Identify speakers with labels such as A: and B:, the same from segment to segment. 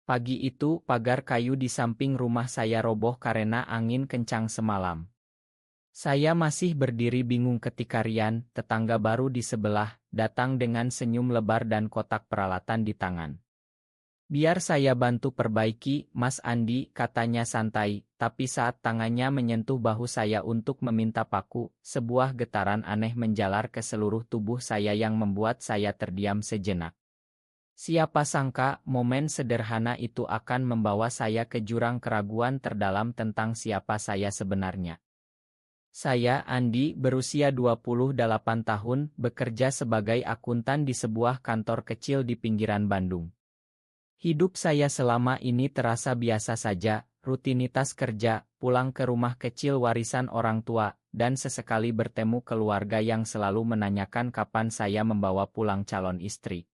A: Pagi itu, pagar kayu di samping rumah saya roboh karena angin kencang semalam. Saya masih berdiri bingung ketika Rian, tetangga baru di sebelah, datang dengan senyum lebar dan kotak peralatan di tangan. "Biar saya bantu perbaiki, Mas Andi," katanya santai, tapi saat tangannya menyentuh bahu saya untuk meminta paku, sebuah getaran aneh menjalar ke seluruh tubuh saya yang membuat saya terdiam sejenak. Siapa sangka, momen sederhana itu akan membawa saya ke jurang keraguan terdalam tentang siapa saya sebenarnya. Saya, Andi, berusia 28 tahun, bekerja sebagai akuntan di sebuah kantor kecil di pinggiran Bandung. Hidup saya selama ini terasa biasa saja, rutinitas kerja, pulang ke rumah kecil warisan orang tua, dan sesekali bertemu keluarga yang selalu menanyakan kapan saya membawa pulang calon istri.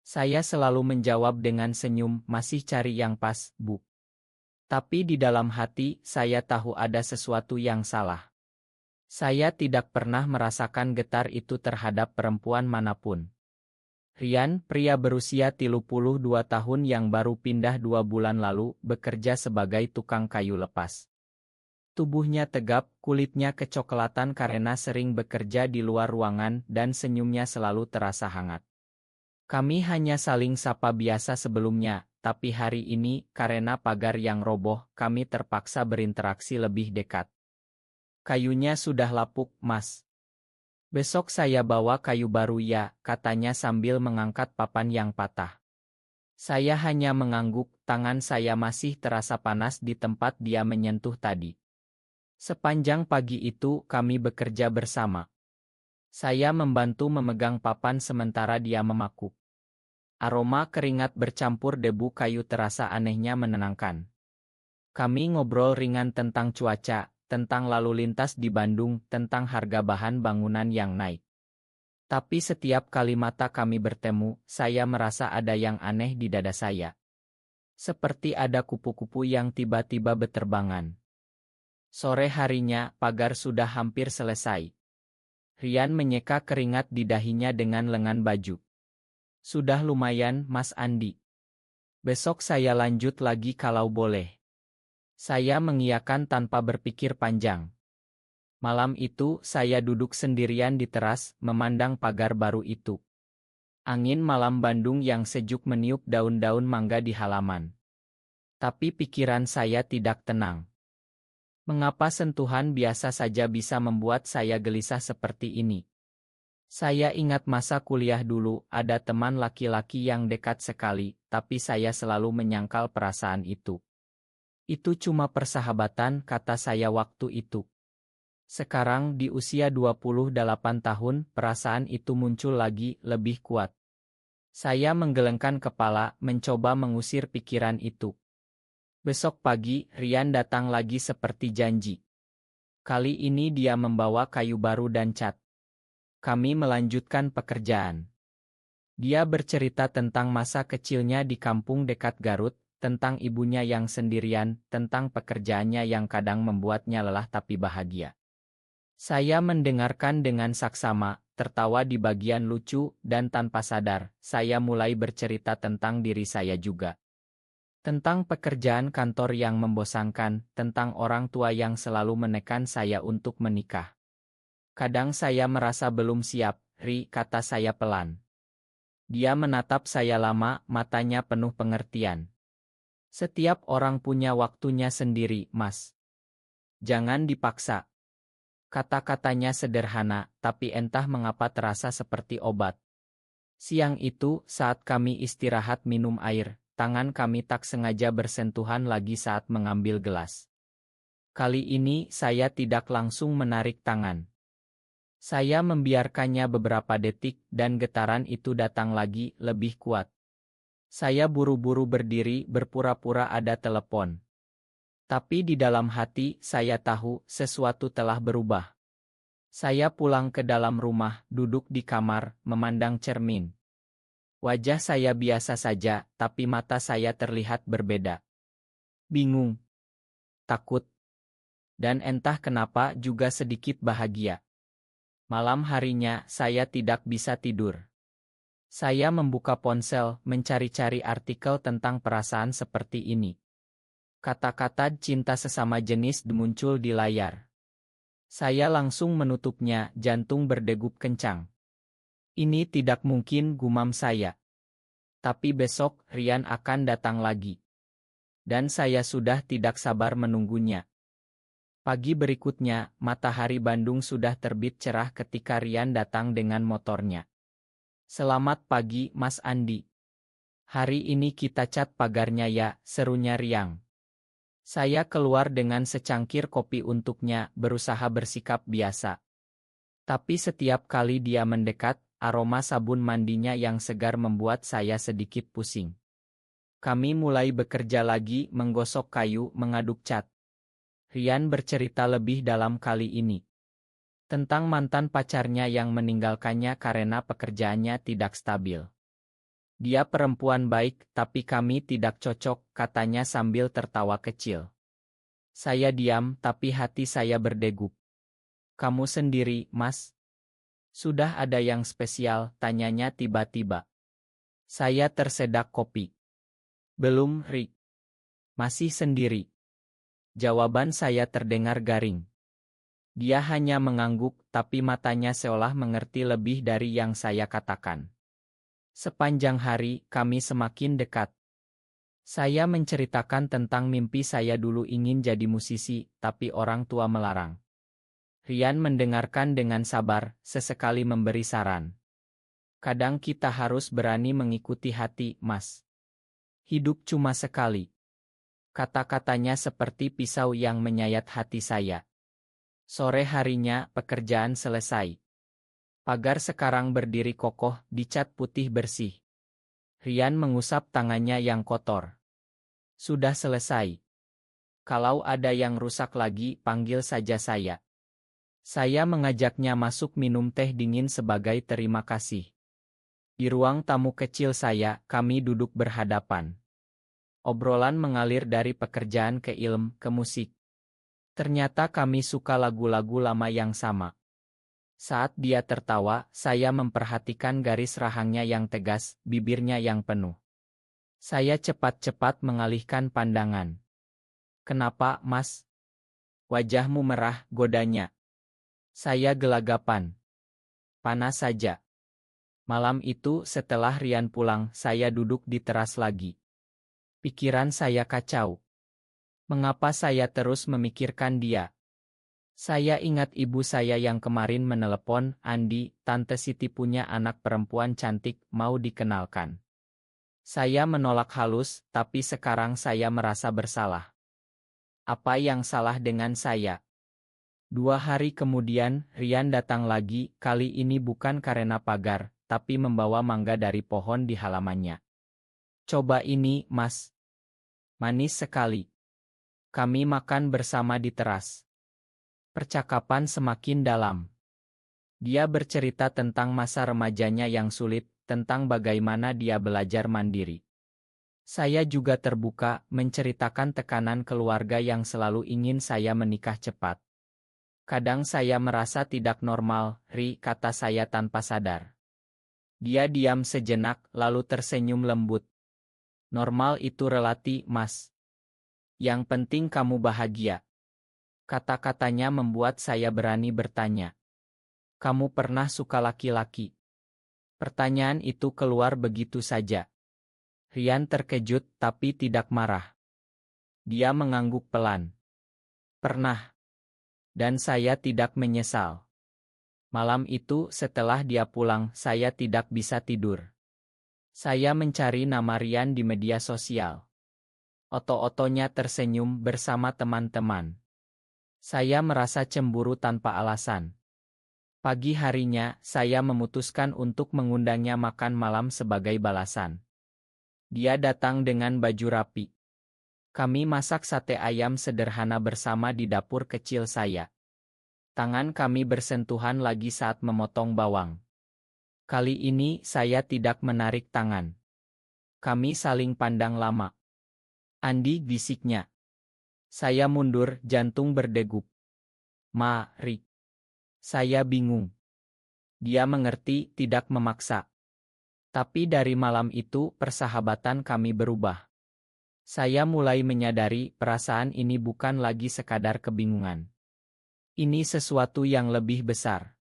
A: Saya selalu menjawab dengan senyum, "Masih cari yang pas, Bu." Tapi di dalam hati, saya tahu ada sesuatu yang salah. Saya tidak pernah merasakan getar itu terhadap perempuan manapun. Rian, pria berusia 32 tahun yang baru pindah 2 bulan lalu, bekerja sebagai tukang kayu lepas. Tubuhnya tegap, kulitnya kecoklatan karena sering bekerja di luar ruangan dan senyumnya selalu terasa hangat. Kami hanya saling sapa biasa sebelumnya, tapi hari ini, karena pagar yang roboh, kami terpaksa berinteraksi lebih dekat. "Kayunya sudah lapuk, Mas. Besok saya bawa kayu baru ya," katanya sambil mengangkat papan yang patah. Saya hanya mengangguk, tangan saya masih terasa panas di tempat dia menyentuh tadi. Sepanjang pagi itu, kami bekerja bersama. Saya membantu memegang papan sementara dia memakuk. Aroma keringat bercampur debu kayu terasa anehnya menenangkan. Kami ngobrol ringan tentang cuaca, tentang lalu lintas di Bandung, tentang harga bahan bangunan yang naik. Tapi setiap kali mata kami bertemu, saya merasa ada yang aneh di dada saya. Seperti ada kupu-kupu yang tiba-tiba beterbangan. Sore harinya, pagar sudah hampir selesai. Rian menyeka keringat di dahinya dengan lengan baju. "Sudah lumayan, Mas Andi. Besok saya lanjut lagi kalau boleh." Saya mengiyakan tanpa berpikir panjang. Malam itu, saya duduk sendirian di teras, memandang pagar baru itu. Angin malam Bandung yang sejuk meniup daun-daun mangga di halaman. Tapi pikiran saya tidak tenang. Mengapa sentuhan biasa saja bisa membuat saya gelisah seperti ini? Saya ingat masa kuliah dulu, ada teman laki-laki yang dekat sekali, tapi saya selalu menyangkal perasaan itu. "Itu cuma persahabatan," kata saya waktu itu. Sekarang di usia 28 tahun, perasaan itu muncul lagi, lebih kuat. Saya menggelengkan kepala, mencoba mengusir pikiran itu. Besok pagi, Rian datang lagi seperti janji. Kali ini dia membawa kayu baru dan cat. Kami melanjutkan pekerjaan. Dia bercerita tentang masa kecilnya di kampung dekat Garut, tentang ibunya yang sendirian, tentang pekerjaannya yang kadang membuatnya lelah tapi bahagia. Saya mendengarkan dengan saksama, tertawa di bagian lucu, dan tanpa sadar, saya mulai bercerita tentang diri saya juga. Tentang pekerjaan kantor yang membosankan, tentang orang tua yang selalu menekan saya untuk menikah. "Kadang saya merasa belum siap, Ri," kata saya pelan. Dia menatap saya lama, matanya penuh pengertian. "Setiap orang punya waktunya sendiri, Mas. Jangan dipaksa." Kata-katanya sederhana, tapi entah mengapa terasa seperti obat. Siang itu, saat kami istirahat minum air, tangan kami tak sengaja bersentuhan lagi saat mengambil gelas. Kali ini, saya tidak langsung menarik tangan. Saya membiarkannya beberapa detik, dan getaran itu datang lagi, lebih kuat. Saya buru-buru berdiri, berpura-pura ada telepon. Tapi di dalam hati, saya tahu sesuatu telah berubah. Saya pulang ke dalam rumah, duduk di kamar, memandang cermin. Wajah saya biasa saja, tapi mata saya terlihat berbeda. Bingung, takut, dan entah kenapa juga sedikit bahagia. Malam harinya, saya tidak bisa tidur. Saya membuka ponsel, mencari-cari artikel tentang perasaan seperti ini. Kata-kata cinta sesama jenis muncul di layar. Saya langsung menutupnya, jantung berdegup kencang. Ini tidak mungkin, gumam saya. Tapi besok, Rian akan datang lagi. Dan saya sudah tidak sabar menunggunya. Pagi berikutnya, matahari Bandung sudah terbit cerah ketika Rian datang dengan motornya. Selamat pagi, Mas Andi. Hari ini kita cat pagarnya ya, serunya Riang. Saya keluar dengan secangkir kopi untuknya, berusaha bersikap biasa. Tapi setiap kali dia mendekat, aroma sabun mandinya yang segar membuat saya sedikit pusing. Kami mulai bekerja lagi, menggosok kayu, mengaduk cat. Rian bercerita lebih dalam kali ini. Tentang mantan pacarnya yang meninggalkannya karena pekerjaannya tidak stabil. Dia perempuan baik, tapi kami tidak cocok, katanya sambil tertawa kecil. Saya diam, tapi hati saya berdegup. Kamu sendiri, Mas? Sudah ada yang spesial, tanyanya tiba-tiba. Saya tersedak kopi. Belum, Ri. Masih sendiri. Jawaban saya terdengar garing. Dia hanya mengangguk, tapi matanya seolah mengerti lebih dari yang saya katakan. Sepanjang hari, kami semakin dekat. Saya menceritakan tentang mimpi saya dulu ingin jadi musisi, tapi orang tua melarang. Rian mendengarkan dengan sabar, sesekali memberi saran. Kadang kita harus berani mengikuti hati, Mas. Hidup cuma sekali. Kata-katanya seperti pisau yang menyayat hati saya. Sore harinya, pekerjaan selesai. Pagar sekarang berdiri kokoh, dicat putih bersih. Rian mengusap tangannya yang kotor. Sudah selesai. Kalau ada yang rusak lagi, panggil saja saya. Saya mengajaknya masuk minum teh dingin sebagai terima kasih. Di ruang tamu kecil saya, kami duduk berhadapan. Obrolan mengalir dari pekerjaan ke ilmu, ke musik. Ternyata kami suka lagu-lagu lama yang sama. Saat dia tertawa, saya memperhatikan garis rahangnya yang tegas, bibirnya yang penuh. Saya cepat-cepat mengalihkan pandangan. Kenapa, Mas? Wajahmu merah, godanya. Saya gelagapan. Panas saja. Malam itu, setelah Rian pulang, saya duduk di teras lagi. Pikiran saya kacau. Mengapa saya terus memikirkan dia? Saya ingat ibu saya yang kemarin menelepon, Andi, Tante Siti punya anak perempuan cantik, mau dikenalkan. Saya menolak halus, tapi sekarang saya merasa bersalah. Apa yang salah dengan saya? 2 hari kemudian, Rian datang lagi, kali ini bukan karena pagar, tapi membawa mangga dari pohon di halamannya. Coba ini, Mas. Manis sekali. Kami makan bersama di teras. Percakapan semakin dalam. Dia bercerita tentang masa remajanya yang sulit, tentang bagaimana dia belajar mandiri. Saya juga terbuka, menceritakan tekanan keluarga yang selalu ingin saya menikah cepat. Kadang saya merasa tidak normal, Ri, kata saya tanpa sadar. Dia diam sejenak, lalu tersenyum lembut. Normal itu relatif, Mas. Yang penting kamu bahagia. Kata-katanya membuat saya berani bertanya. Kamu pernah suka laki-laki? Pertanyaan itu keluar begitu saja. Rian terkejut tapi tidak marah. Dia mengangguk pelan. Pernah. Dan saya tidak menyesal. Malam itu setelah dia pulang, saya tidak bisa tidur. Saya mencari nama Rian di media sosial. Oto-otonya tersenyum bersama teman-teman. Saya merasa cemburu tanpa alasan. Pagi harinya, saya memutuskan untuk mengundangnya makan malam sebagai balasan. Dia datang dengan baju rapi. Kami masak sate ayam sederhana bersama di dapur kecil saya. Tangan kami bersentuhan lagi saat memotong bawang. Kali ini, saya tidak menarik tangan. Kami saling pandang lama. Andi, bisiknya. Saya mundur, jantung berdegup. Ri. Saya bingung. Dia mengerti, tidak memaksa. Tapi dari malam itu persahabatan kami berubah. Saya mulai menyadari perasaan ini bukan lagi sekadar kebingungan. Ini sesuatu yang lebih besar.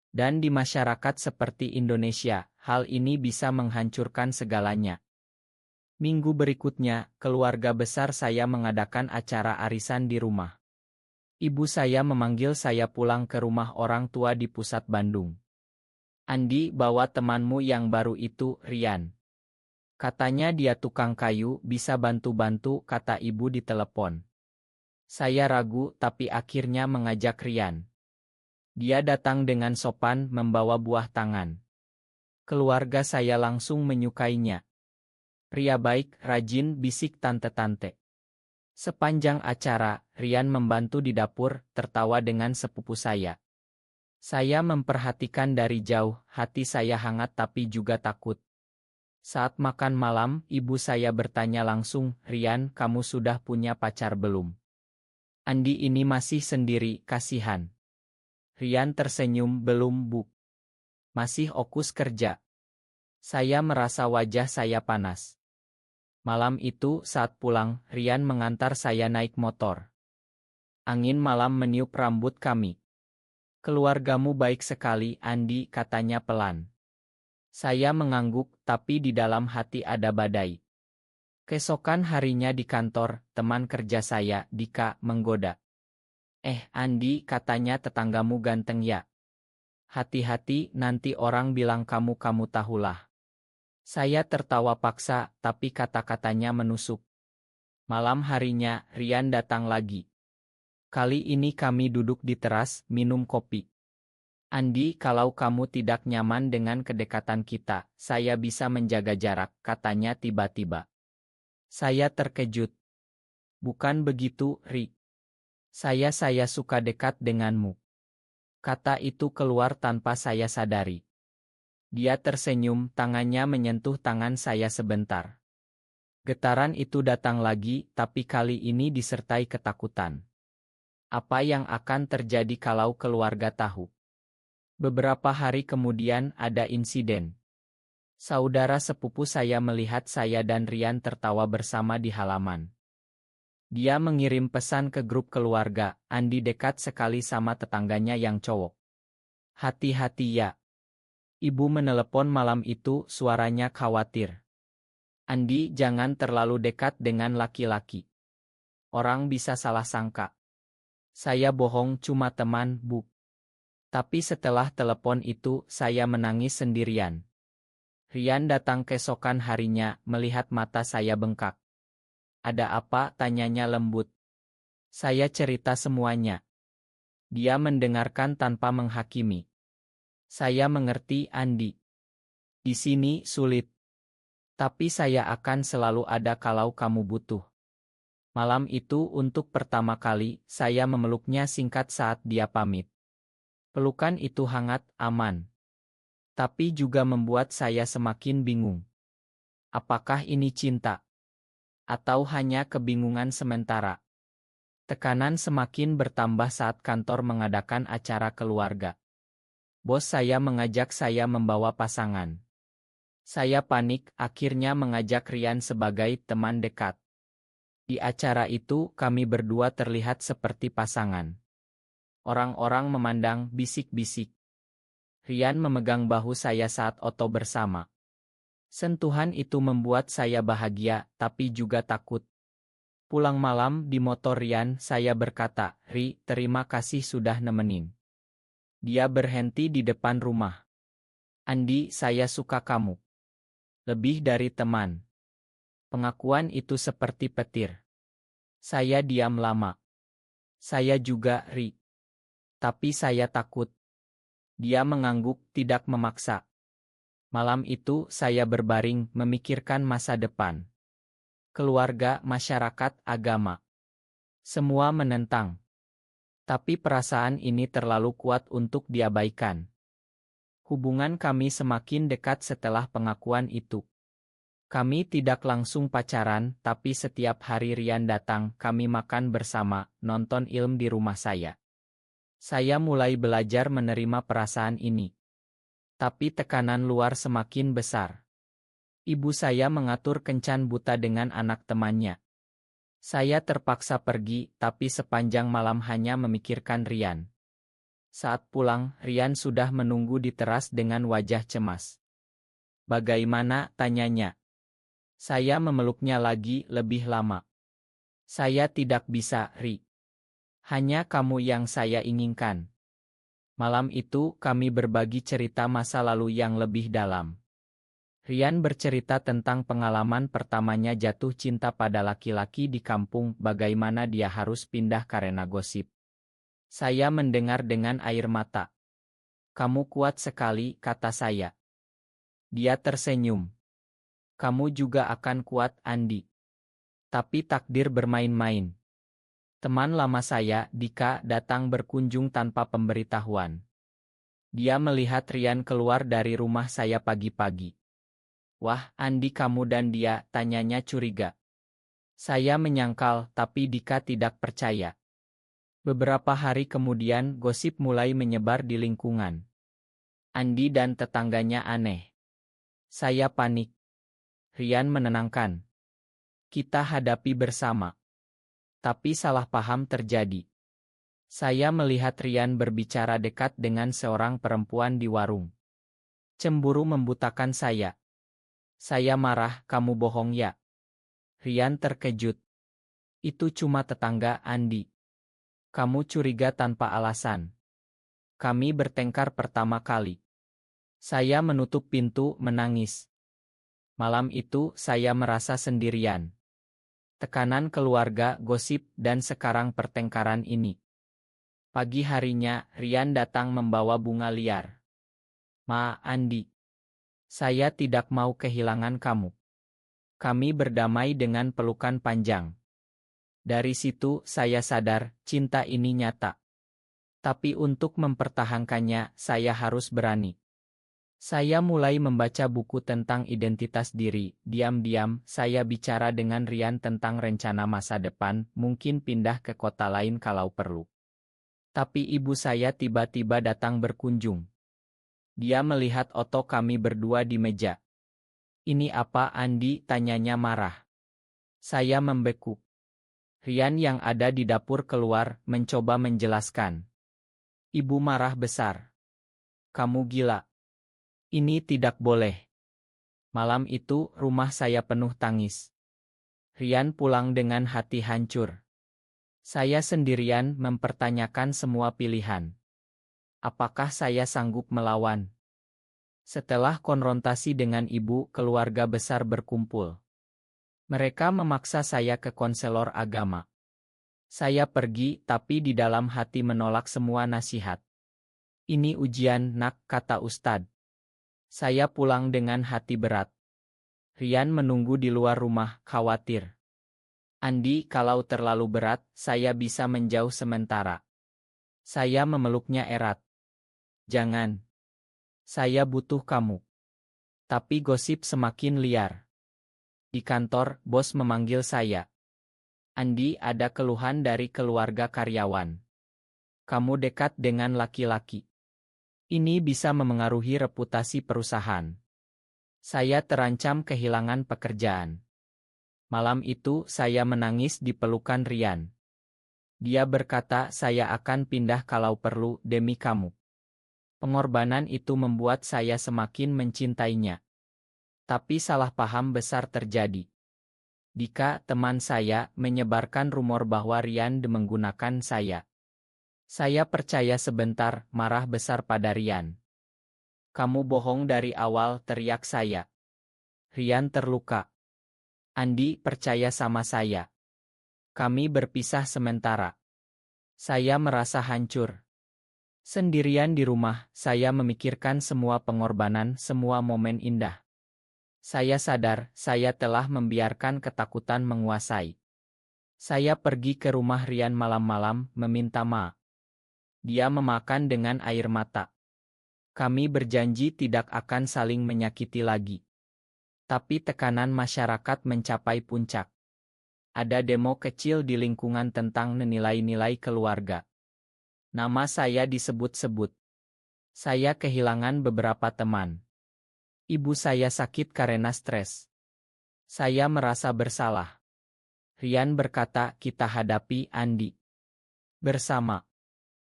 A: Dan di masyarakat seperti Indonesia, hal ini bisa menghancurkan segalanya. Minggu berikutnya, keluarga besar saya mengadakan acara arisan di rumah. Ibu saya memanggil saya pulang ke rumah orang tua di pusat Bandung. "Andi, bawa temanmu yang baru itu, Rian. Katanya dia tukang kayu, bisa bantu-bantu," kata ibu di telepon. Saya ragu tapi akhirnya mengajak Rian. Dia datang dengan sopan membawa buah tangan. Keluarga saya langsung menyukainya. "Pria baik, rajin," bisik tante-tante. Sepanjang acara, Rian membantu di dapur, tertawa dengan sepupu saya. Saya memperhatikan dari jauh, hati saya hangat tapi juga takut. Saat makan malam, ibu saya bertanya langsung, "Rian, kamu sudah punya pacar belum?" "Andi ini masih sendiri, kasihan." Rian tersenyum, "Belum, Bu. Masih fokus kerja." Saya merasa wajah saya panas. Malam itu, saat pulang, Rian mengantar saya naik motor. Angin malam meniup rambut kami. "Keluargamu baik sekali, Andi," katanya pelan. Saya mengangguk, tapi di dalam hati ada badai. Keesokan harinya di kantor, teman kerja saya, Dika, menggoda. Andi," katanya, "tetanggamu ganteng ya? Hati-hati, nanti orang bilang kamu tahulah." Saya tertawa paksa, tapi kata-katanya menusuk. Malam harinya, Rian datang lagi. Kali ini kami duduk di teras, minum kopi. "Andi, kalau kamu tidak nyaman dengan kedekatan kita, saya bisa menjaga jarak," katanya tiba-tiba. Saya terkejut. "Bukan begitu, Ri. Saya suka dekat denganmu." Kata itu keluar tanpa saya sadari. Dia tersenyum, tangannya menyentuh tangan saya sebentar. Getaran itu datang lagi, tapi kali ini disertai ketakutan. Apa yang akan terjadi kalau keluarga tahu? Beberapa hari kemudian ada insiden. Saudara sepupu saya melihat saya dan Rian tertawa bersama di halaman. Dia mengirim pesan ke grup keluarga, "Andi dekat sekali sama tetangganya yang cowok. Hati-hati ya." Ibu menelepon malam itu, suaranya khawatir. "Andi, jangan terlalu dekat dengan laki-laki. Orang bisa salah sangka." Saya bohong, cuma teman, Bu. Tapi setelah telepon itu, saya menangis sendirian. Rian datang keesokan harinya, melihat mata saya bengkak. "Ada apa?" tanyanya lembut. Saya cerita semuanya. Dia mendengarkan tanpa menghakimi. "Saya mengerti, Andi. Di sini sulit. Tapi saya akan selalu ada kalau kamu butuh." Malam itu untuk pertama kali, saya memeluknya singkat saat dia pamit. Pelukan itu hangat, aman. Tapi juga membuat saya semakin bingung. Apakah ini cinta? Atau hanya kebingungan sementara? Tekanan semakin bertambah saat kantor mengadakan acara keluarga. Bos saya mengajak saya membawa pasangan. Saya panik, akhirnya mengajak Rian sebagai teman dekat. Di acara itu, kami berdua terlihat seperti pasangan. Orang-orang memandang, bisik-bisik. Rian memegang bahu saya saat foto bersama. Sentuhan itu membuat saya bahagia, tapi juga takut. Pulang malam di motor Rian, saya berkata, "Ri, terima kasih sudah nemenin." Dia berhenti di depan rumah. "Andi, saya suka kamu. Lebih dari teman." Pengakuan itu seperti petir. Saya diam lama. "Saya juga, Ri. Tapi saya takut." Dia mengangguk, tidak memaksa. Malam itu, saya berbaring, memikirkan masa depan. Keluarga, masyarakat, agama. Semua menentang. Tapi perasaan ini terlalu kuat untuk diabaikan. Hubungan kami semakin dekat setelah pengakuan itu. Kami tidak langsung pacaran, tapi setiap hari Rian datang, kami makan bersama, nonton film di rumah saya. Saya mulai belajar menerima perasaan ini. Tapi tekanan luar semakin besar. Ibu saya mengatur kencan buta dengan anak temannya. Saya terpaksa pergi, tapi sepanjang malam hanya memikirkan Rian. Saat pulang, Rian sudah menunggu di teras dengan wajah cemas. "Bagaimana?" tanyanya. Saya memeluknya lagi lebih lama. "Saya tidak bisa, Ri. Hanya kamu yang saya inginkan." Malam itu kami berbagi cerita masa lalu yang lebih dalam. Rian bercerita tentang pengalaman pertamanya jatuh cinta pada laki-laki di kampung, bagaimana dia harus pindah karena gosip. Saya mendengar dengan air mata. "Kamu kuat sekali," kata saya. Dia tersenyum. "Kamu juga akan kuat, Andi." Tapi takdir bermain-main. Teman lama saya, Dika, datang berkunjung tanpa pemberitahuan. Dia melihat Rian keluar dari rumah saya pagi-pagi. "Wah, Andi, kamu dan dia?" tanyanya curiga. Saya menyangkal, tapi Dika tidak percaya. Beberapa hari kemudian, gosip mulai menyebar di lingkungan. Andi dan tetangganya aneh. Saya panik. Rian menenangkan. "Kita hadapi bersama." Tapi salah paham terjadi. Saya melihat Rian berbicara dekat dengan seorang perempuan di warung. Cemburu membutakan saya. Saya marah, "Kamu bohong ya?" Rian terkejut. "Itu cuma tetangga, Andi. Kamu curiga tanpa alasan." Kami bertengkar pertama kali. Saya menutup pintu, menangis. Malam itu saya merasa sendirian. Tekanan keluarga, gosip, dan sekarang pertengkaran ini. Pagi harinya, Rian datang membawa bunga liar. "Ma, Andi. Saya tidak mau kehilangan kamu." Kami berdamai dengan pelukan panjang. Dari situ saya sadar, cinta ini nyata. Tapi untuk mempertahankannya, saya harus berani. Saya mulai membaca buku tentang identitas diri. Diam-diam, saya bicara dengan Rian tentang rencana masa depan, mungkin pindah ke kota lain kalau perlu. Tapi ibu saya tiba-tiba datang berkunjung. Dia melihat foto kami berdua di meja. "Ini apa, Andi?" tanyanya marah. Saya membekuk. Rian yang ada di dapur keluar, mencoba menjelaskan. Ibu marah besar. "Kamu gila. Ini tidak boleh." Malam itu, rumah saya penuh tangis. Rian pulang dengan hati hancur. Saya sendirian mempertanyakan semua pilihan. Apakah saya sanggup melawan? Setelah konfrontasi dengan ibu, keluarga besar berkumpul. Mereka memaksa saya ke konselor agama. Saya pergi, tapi di dalam hati menolak semua nasihat. "Ini ujian, Nak," kata Ustadz. Saya pulang dengan hati berat. Rian menunggu di luar rumah, khawatir. "Andi, kalau terlalu berat, saya bisa menjauh sementara." Saya memeluknya erat. "Jangan. Saya butuh kamu." Tapi gosip semakin liar. Di kantor, bos memanggil saya. "Andi, ada keluhan dari keluarga karyawan. Kamu dekat dengan laki-laki. Ini bisa memengaruhi reputasi perusahaan." Saya terancam kehilangan pekerjaan. Malam itu saya menangis di pelukan Rian. Dia berkata, "Saya akan pindah kalau perlu, demi kamu." Pengorbanan itu membuat saya semakin mencintainya. Tapi salah paham besar terjadi. Dika, teman saya, menyebarkan rumor bahwa Rian menggunakan saya. Saya percaya sebentar, marah besar pada Rian. "Kamu bohong dari awal," teriak saya. Rian terluka. "Andi, percaya sama saya." Kami berpisah sementara. Saya merasa hancur. Sendirian di rumah, saya memikirkan semua pengorbanan, semua momen indah. Saya sadar, saya telah membiarkan ketakutan menguasai. Saya pergi ke rumah Rian malam-malam, meminta maaf. Dia memakan dengan air mata. Kami berjanji tidak akan saling menyakiti lagi. Tapi tekanan masyarakat mencapai puncak. Ada demo kecil di lingkungan tentang nilai-nilai keluarga. Nama saya disebut-sebut. Saya kehilangan beberapa teman. Ibu saya sakit karena stres. Saya merasa bersalah. Rian berkata, kita hadapi Andi bersama.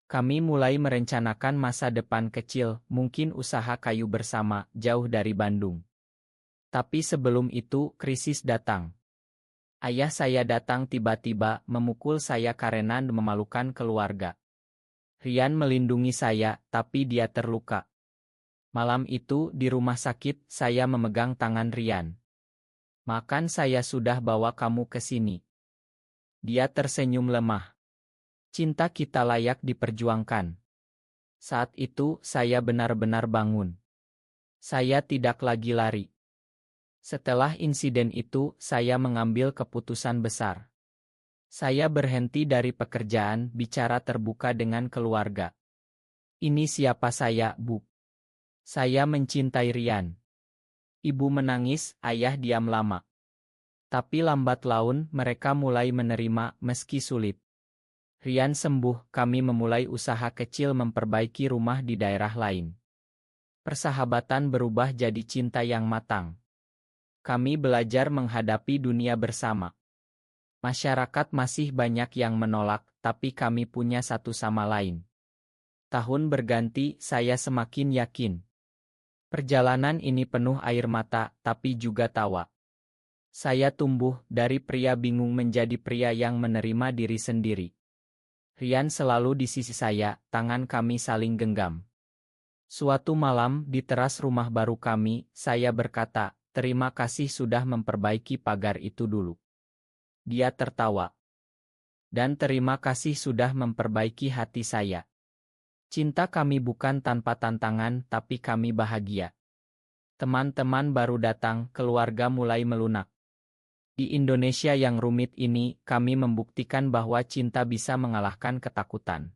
A: Kami mulai merencanakan masa depan kecil, mungkin usaha kayu bersama, jauh dari Bandung. Tapi sebelum itu, krisis datang. Ayah saya datang tiba-tiba, memukul saya karena memalukan keluarga. Rian melindungi saya, tapi dia terluka. Malam itu, di rumah sakit, saya memegang tangan Rian. Makan saya sudah bawa kamu ke sini. Dia tersenyum lemah. Cinta kita layak diperjuangkan. Saat itu, saya benar-benar bangun. Saya tidak lagi lari. Setelah insiden itu, saya mengambil keputusan besar. Saya berhenti dari pekerjaan, bicara terbuka dengan keluarga. Ini siapa saya, Bu? Saya mencintai Rian. Ibu menangis, ayah diam lama. Tapi lambat laun, mereka mulai menerima, meski sulit. Rian sembuh, kami memulai usaha kecil memperbaiki rumah di daerah lain. Persahabatan berubah jadi cinta yang matang. Kami belajar menghadapi dunia bersama. Masyarakat masih banyak yang menolak, tapi kami punya satu sama lain. Tahun berganti, saya semakin yakin. Perjalanan ini penuh air mata, tapi juga tawa. Saya tumbuh dari pria bingung menjadi pria yang menerima diri sendiri. Rian selalu di sisi saya, tangan kami saling genggam. Suatu malam, di teras rumah baru kami, saya berkata, terima kasih sudah memperbaiki pagar itu dulu. Dia tertawa. Dan terima kasih sudah memperbaiki hati saya. Cinta kami bukan tanpa tantangan, tapi kami bahagia. Teman-teman baru datang, keluarga mulai melunak. Di Indonesia yang rumit ini, kami membuktikan bahwa cinta bisa mengalahkan ketakutan.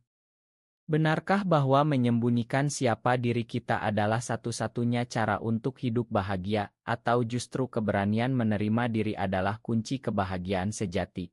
A: Benarkah bahwa menyembunyikan siapa diri kita adalah satu-satunya cara untuk hidup bahagia, atau justru keberanian menerima diri adalah kunci kebahagiaan sejati?